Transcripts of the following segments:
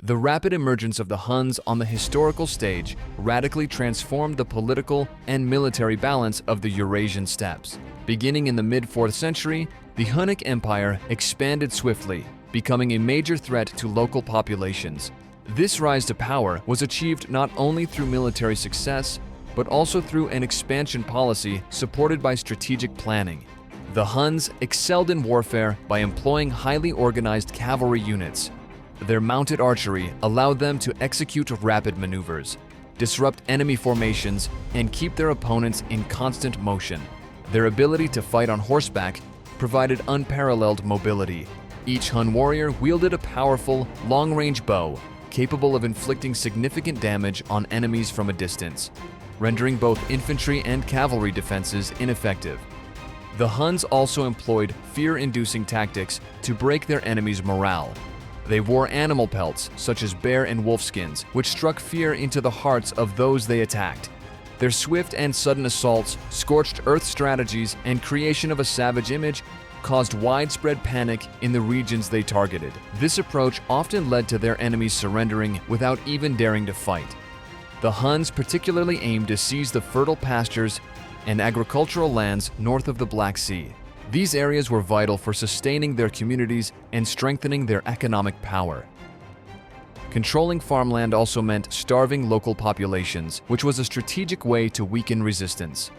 The rapid emergence of the Huns on the historical stage radically transformed the political and military balance of the Eurasian steppes. Beginning in the mid-4th century, the Hunnic Empire expanded swiftly, becoming a major threat to local populations. This rise to power was achieved not only through military success, but also through an expansion policy supported by strategic planning. The Huns excelled in warfare by employing highly organized cavalry units. Their mounted archery allowed them to execute rapid maneuvers, disrupt enemy formations, and keep their opponents in constant motion. Their ability to fight on horseback provided unparalleled mobility. Each Hun warrior wielded a powerful, long-range bow, capable of inflicting significant damage on enemies from a distance, rendering both infantry and cavalry defenses ineffective. The Huns also employed fear-inducing tactics to break their enemies' morale. They wore animal pelts, such as bear and wolf skins, which struck fear into the hearts of those they attacked. Their swift and sudden assaults, scorched earth strategies, and creation of a savage image caused widespread panic in the regions they targeted. This approach often led to their enemies surrendering without even daring to fight. The Huns particularly aimed to seize the fertile pastures and agricultural lands north of the Black Sea. These areas were vital for sustaining their communities and strengthening their economic power. Controlling farmland also meant starving local populations, which was a strategic way to weaken resistance.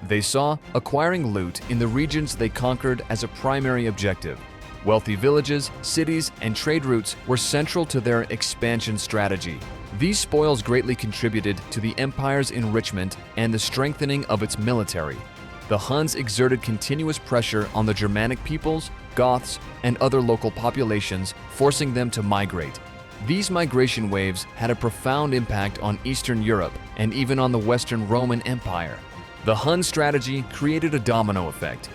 They saw acquiring loot in the regions they conquered as a primary objective. Wealthy villages, cities, and trade routes were central to their expansion strategy. These spoils greatly contributed to the empire's enrichment and the strengthening of its military. The Huns exerted continuous pressure on the Germanic peoples, Goths, and other local populations, forcing them to migrate. These migration waves had a profound impact on Eastern Europe and even on the Western Roman Empire. The Hun strategy created a domino effect,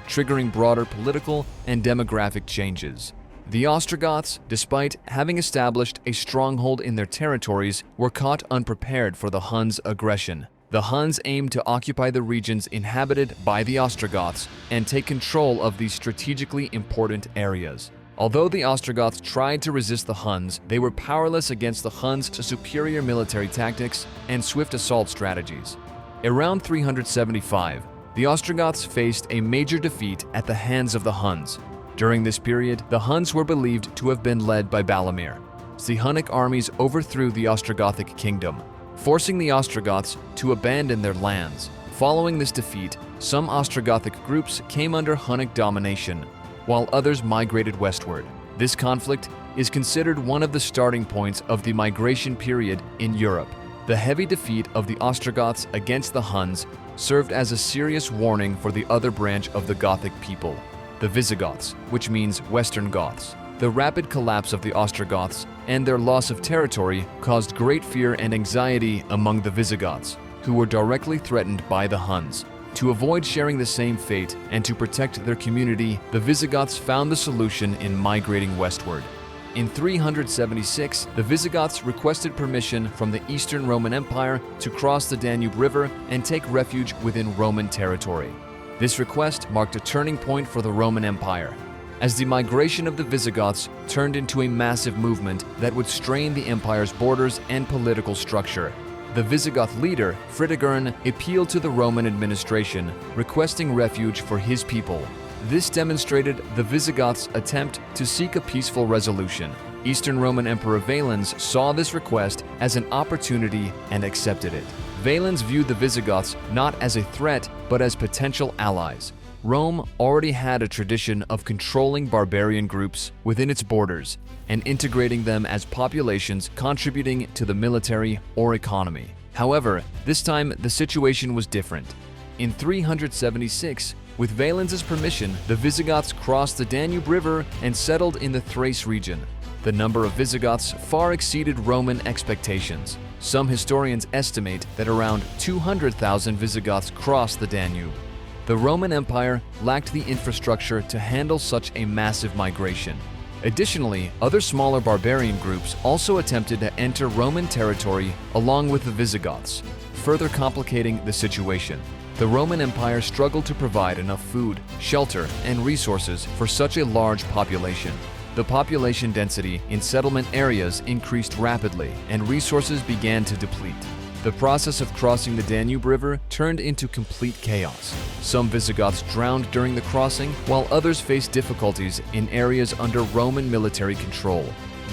triggering broader political and demographic changes. The Ostrogoths, despite having established a stronghold in their territories, were caught unprepared for the Huns' aggression. The Huns aimed to occupy the regions inhabited by the Ostrogoths and take control of these strategically important areas. Although the Ostrogoths tried to resist the Huns, they were powerless against the Huns' superior military tactics and swift assault strategies. Around 375, the Ostrogoths faced a major defeat at the hands of the Huns. During this period, the Huns were believed to have been led by Balamir. The Hunnic armies overthrew the Ostrogothic kingdom, forcing the Ostrogoths to abandon their lands. Following this defeat, some Ostrogothic groups came under Hunnic domination, while others migrated westward. This conflict is considered one of the starting points of the migration period in Europe. The heavy defeat of the Ostrogoths against the Huns served as a serious warning for the other branch of the Gothic people, the Visigoths, which means Western Goths. The rapid collapse of the Ostrogoths and their loss of territory caused great fear and anxiety among the Visigoths, who were directly threatened by the Huns. To avoid sharing the same fate and to protect their community, the Visigoths found the solution in migrating westward. In 376, the Visigoths requested permission from the Eastern Roman Empire to cross the Danube River and take refuge within Roman territory. This request marked a turning point for the Roman Empire, as the migration of the Visigoths turned into a massive movement that would strain the empire's borders and political structure. The Visigoth leader, Fritigern, appealed to the Roman administration, requesting refuge for his people. This demonstrated the Visigoths' attempt to seek a peaceful resolution. Eastern Roman Emperor Valens saw this request as an opportunity and accepted it. Valens viewed the Visigoths not as a threat, but as potential allies. Rome already had a tradition of controlling barbarian groups within its borders and integrating them as populations contributing to the military or economy. However, this time the situation was different. In 376, with Valens' permission, the Visigoths crossed the Danube River and settled in the Thrace region. The number of Visigoths far exceeded Roman expectations. Some historians estimate that around 200,000 Visigoths crossed the Danube. The Roman Empire lacked the infrastructure to handle such a massive migration. Additionally, other smaller barbarian groups also attempted to enter Roman territory along with the Visigoths, further complicating the situation. The Roman Empire struggled to provide enough food, shelter, and resources for such a large population. The population density in settlement areas increased rapidly, and resources began to deplete. The process of crossing the Danube River turned into complete chaos. Some Visigoths drowned during the crossing, while others faced difficulties in areas under Roman military control.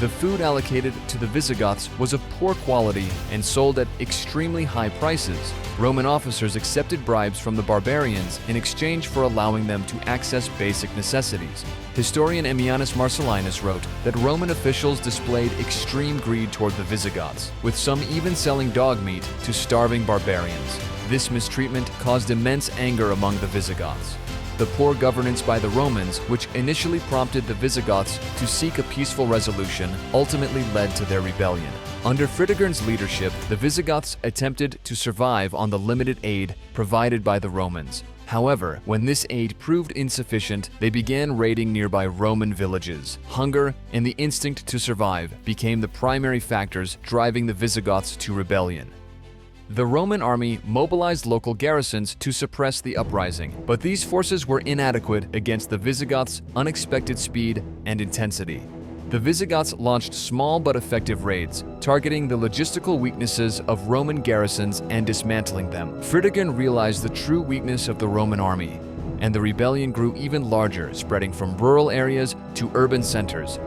The food allocated to the Visigoths was of poor quality and sold at extremely high prices. Roman officers accepted bribes from the barbarians in exchange for allowing them to access basic necessities. Historian Ammianus Marcellinus wrote that Roman officials displayed extreme greed toward the Visigoths, with some even selling dog meat to starving barbarians. This mistreatment caused immense anger among the Visigoths. The poor governance by the Romans, which initially prompted the Visigoths to seek a peaceful resolution, ultimately led to their rebellion. Under Fritigern's leadership, the Visigoths attempted to survive on the limited aid provided by the Romans. However, when this aid proved insufficient, they began raiding nearby Roman villages. Hunger and the instinct to survive became the primary factors driving the Visigoths to rebellion. The Roman army mobilized local garrisons to suppress the uprising, but these forces were inadequate against the Visigoths' unexpected speed and intensity. The Visigoths launched small but effective raids, targeting the logistical weaknesses of Roman garrisons and dismantling them. Fritigern realized the true weakness of the Roman army, and the rebellion grew even larger, spreading from rural areas to urban centers.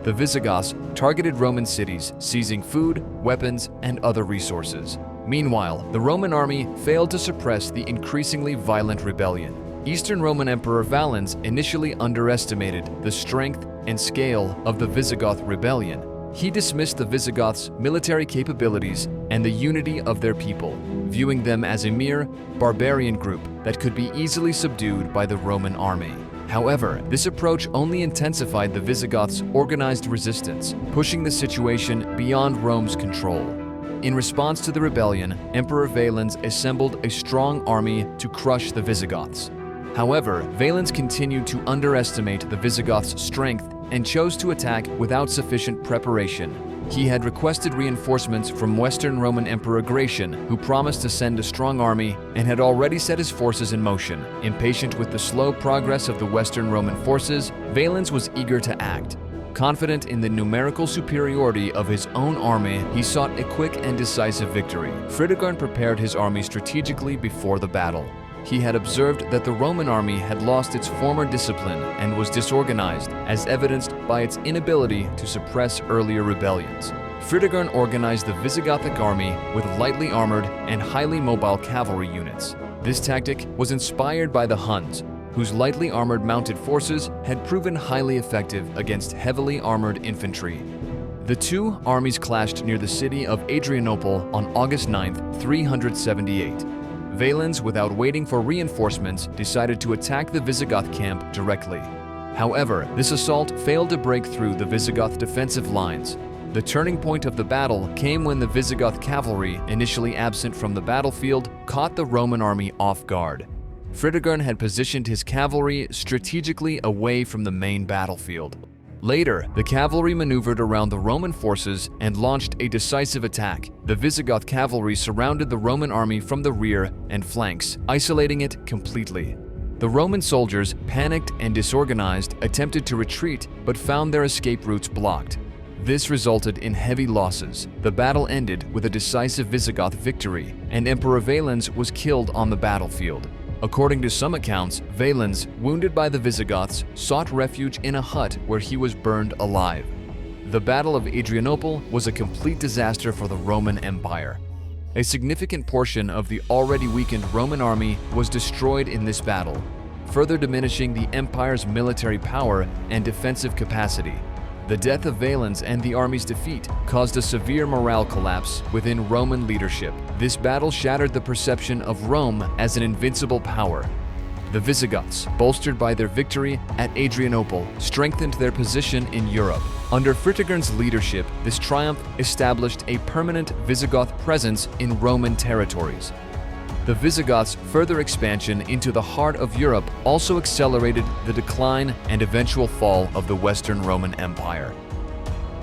The Visigoths targeted Roman cities, seizing food, weapons, and other resources. Meanwhile, the Roman army failed to suppress the increasingly violent rebellion. Eastern Roman Emperor Valens initially underestimated the strength and scale of the Visigoth rebellion. He dismissed the Visigoths' military capabilities and the unity of their people, viewing them as a mere barbarian group that could be easily subdued by the Roman army. However, this approach only intensified the Visigoths' organized resistance, pushing the situation beyond Rome's control. In response to the rebellion, Emperor Valens assembled a strong army to crush the Visigoths. However, Valens continued to underestimate the Visigoths' strength and chose to attack without sufficient preparation. He had requested reinforcements from Western Roman Emperor Gratian, who promised to send a strong army and had already set his forces in motion. Impatient with the slow progress of the Western Roman forces, Valens was eager to act. Confident in the numerical superiority of his own army, he sought a quick and decisive victory. Fritigern prepared his army strategically before the battle. He had observed that the Roman army had lost its former discipline and was disorganized, as evidenced by its inability to suppress earlier rebellions. Fritigern organized the Visigothic army with lightly armored and highly mobile cavalry units. This tactic was inspired by the Huns, whose lightly armored mounted forces had proven highly effective against heavily armored infantry. The two armies clashed near the city of Adrianople on August 9, 378. Valens, without waiting for reinforcements, decided to attack the Visigoth camp directly. However, this assault failed to break through the Visigoth defensive lines. The turning point of the battle came when the Visigoth cavalry, initially absent from the battlefield, caught the Roman army off guard. Fritigern had positioned his cavalry strategically away from the main battlefield. Later, the cavalry maneuvered around the Roman forces and launched a decisive attack. The Visigoth cavalry surrounded the Roman army from the rear and flanks, isolating it completely. The Roman soldiers, panicked and disorganized, attempted to retreat but found their escape routes blocked. This resulted in heavy losses. The battle ended with a decisive Visigoth victory, and Emperor Valens was killed on the battlefield. According to some accounts, Valens, wounded by the Visigoths, sought refuge in a hut where he was burned alive. The Battle of Adrianople was a complete disaster for the Roman Empire. A significant portion of the already weakened Roman army was destroyed in this battle, further diminishing the empire's military power and defensive capacity. The death of Valens and the army's defeat caused a severe morale collapse within Roman leadership. This battle shattered the perception of Rome as an invincible power. The Visigoths, bolstered by their victory at Adrianople, strengthened their position in Europe. Under Fritigern's leadership, this triumph established a permanent Visigoth presence in Roman territories. The Visigoths' further expansion into the heart of Europe also accelerated the decline and eventual fall of the Western Roman Empire.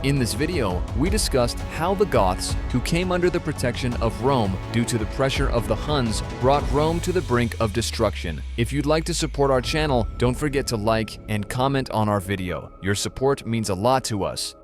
In this video, we discussed how the Goths, who came under the protection of Rome due to the pressure of the Huns, brought Rome to the brink of destruction. If you'd like to support our channel, don't forget to like and comment on our video. Your support means a lot to us.